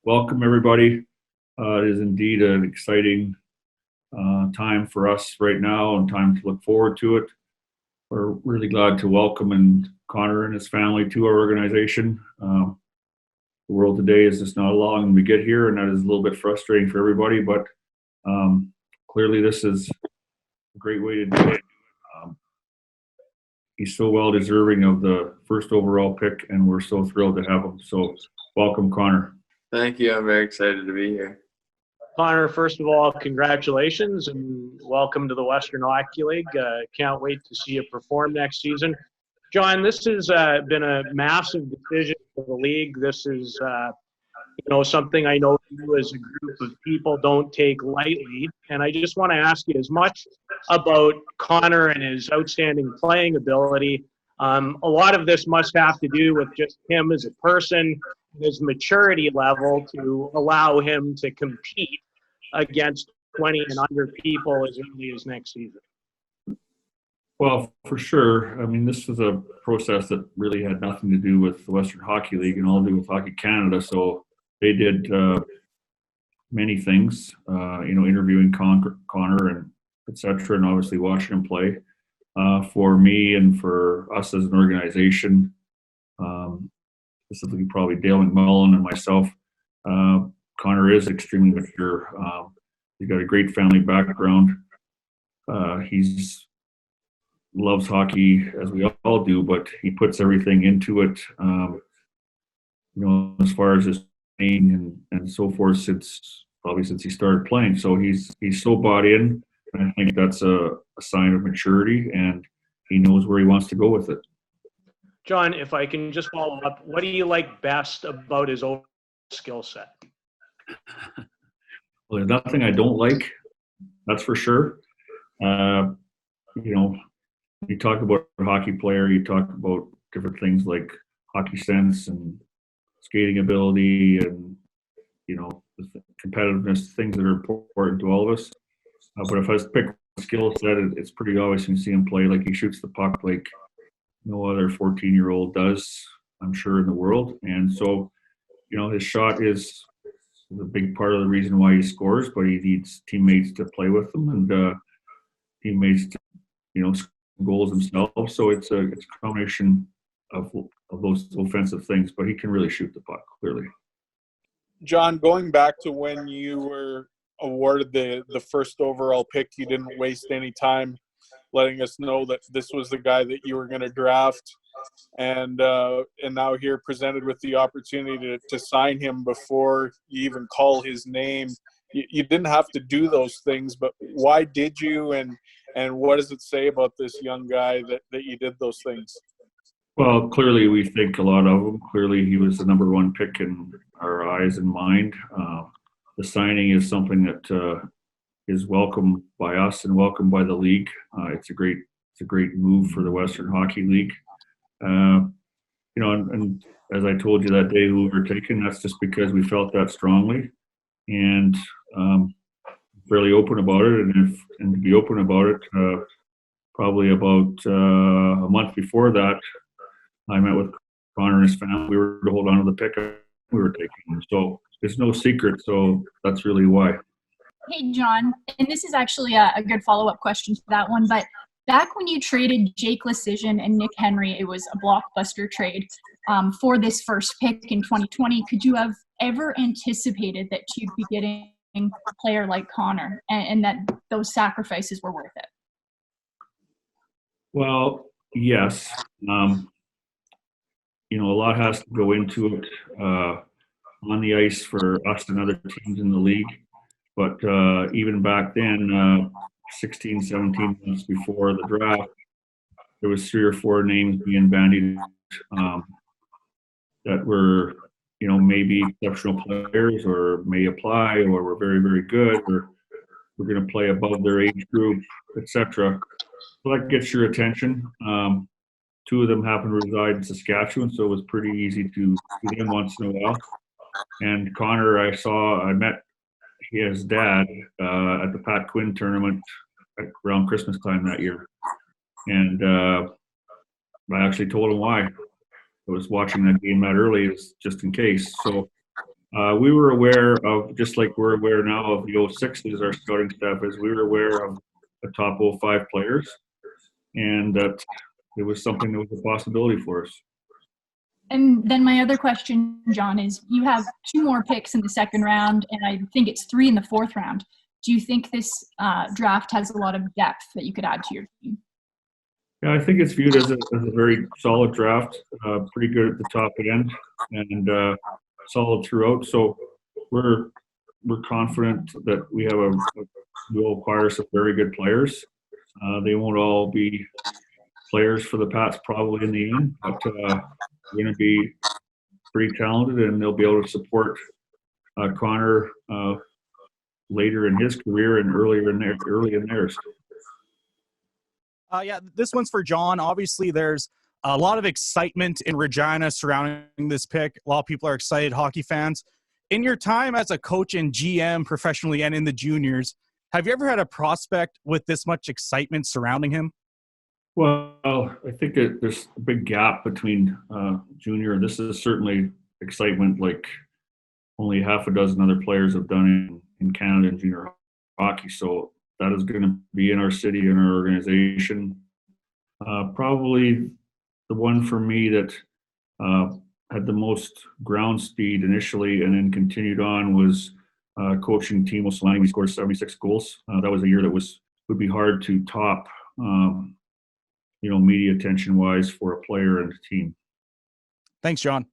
welcome everybody. It is indeed an exciting time for us right now and time to look forward to it. We're really glad to welcome Connor and his family to our organization. The world today is just not allowing them to get here, and that is a little bit frustrating for everybody, but clearly this is a great way to do it. He's so well deserving of the first overall pick, and we're so thrilled to have him. So welcome, Connor. Thank you. I'm very excited to be here. Connor, first of all, congratulations and welcome to the Western Hockey League. Can't wait to see you perform next season. John, this has been a massive decision for the league. This is, something I know you as a group of people don't take lightly. And I just want to ask you as much about Connor and his outstanding playing ability. A lot of this must have to do with just him as a person, his maturity level to allow him to compete against 20 and under people as early as next season. Well, for sure. I mean, this was a process that really had nothing to do with the Western Hockey League and all to do with Hockey Canada. So they did many things, interviewing Connor and et cetera, and obviously watching him play. For me and for us as an organization, specifically probably Dale McMullen and myself, Connor is extremely mature. He's got a great family background. He's loves hockey as we all do, but he puts everything into it. As far as his training and so forth, since he started playing. So he's so bought in, and I think that's a sign of maturity, and he knows where he wants to go with it. John, if I can just follow up, what do you like best about his overall skill set? Well, there's nothing I don't like, that's for sure. You talk about a hockey player, you talk about different things like hockey sense and skating ability and, competitiveness, things that are important to all of us. But if I was to pick a skill set, it's pretty obvious when you see him play. Like, he shoots the puck like no other 14-year-old does, I'm sure, in the world. And so, his shot is a big part of the reason why he scores, but he needs teammates to play with him and teammates to, score goals themselves. So it's a combination of those offensive things, but he can really shoot the puck, clearly. John, going back to when you were awarded the first overall pick, you didn't waste any time letting us know that this was the guy that you were going to draft, and now here presented with the opportunity to sign him before you even call his name. You didn't have to do those things, but why did you, and what does it say about this young guy that you did those things? Well, clearly we think a lot of him. Clearly he was the number one pick in our eyes and mind. The signing is something that is welcomed by us and welcomed by the league. It's a great move for the Western Hockey League. And as I told you that day who we were taking, that's just because we felt that strongly and fairly open about it. And to be open about it, probably about a month before that, I met with Connor and his family. We were to hold on to the pick we were taking. So it's no secret. So that's really why. Hey, John, and this is actually a good follow-up question to that one, but back when you traded Jake Lecision and Nick Henry, it was a blockbuster trade for this first pick in 2020. Could you have ever anticipated that you'd be getting a player like Connor and that those sacrifices were worth it? Well, yes. A lot has to go into it on the ice for us and other teams in the league. But even back then, 16, 17 months before the draft, there was 3 or 4 names being bandied that were, maybe exceptional players or may apply or were very, very good or were going to play above their age group, etc. So that gets your attention. 2 of them happen to reside in Saskatchewan, so it was pretty easy to see them once in a while. And Connor, I met his dad at the Pat Quinn tournament around Christmas time that year. And I actually told him why. I was watching that game that early, just in case. So We were aware of, just like we're aware now of the 06s, our scouting staff is, we were aware of the top 05 players, and that it was something that was a possibility for us. And then my other question, John, is you have 2 more picks in the second round, and I think it's 3 in the fourth round. Do you think this draft has a lot of depth that you could add to your team? Yeah, I think it's viewed as a very solid draft, pretty good at the top end, and solid throughout. So we're confident that we'll acquire some very good players. They won't all be players for the Pats probably in the end, but they're going to be pretty talented, and they'll be able to support Connor later in his career and early in theirs. Yeah, this one's for John. Obviously, there's a lot of excitement in Regina surrounding this pick. A lot of people are excited, hockey fans. In your time as a coach and GM professionally and in the juniors, have you ever had a prospect with this much excitement surrounding him? Well, I think that there's a big gap between junior. This is certainly excitement like only half a dozen other players have done in Canada in junior hockey. So that is going to be in our city, in our organization. Probably the one for me that had the most ground speed initially and then continued on was coaching Timo Solani. We scored 76 goals. That was a year that would be hard to top, media attention-wise for a player and a team. Thanks, John.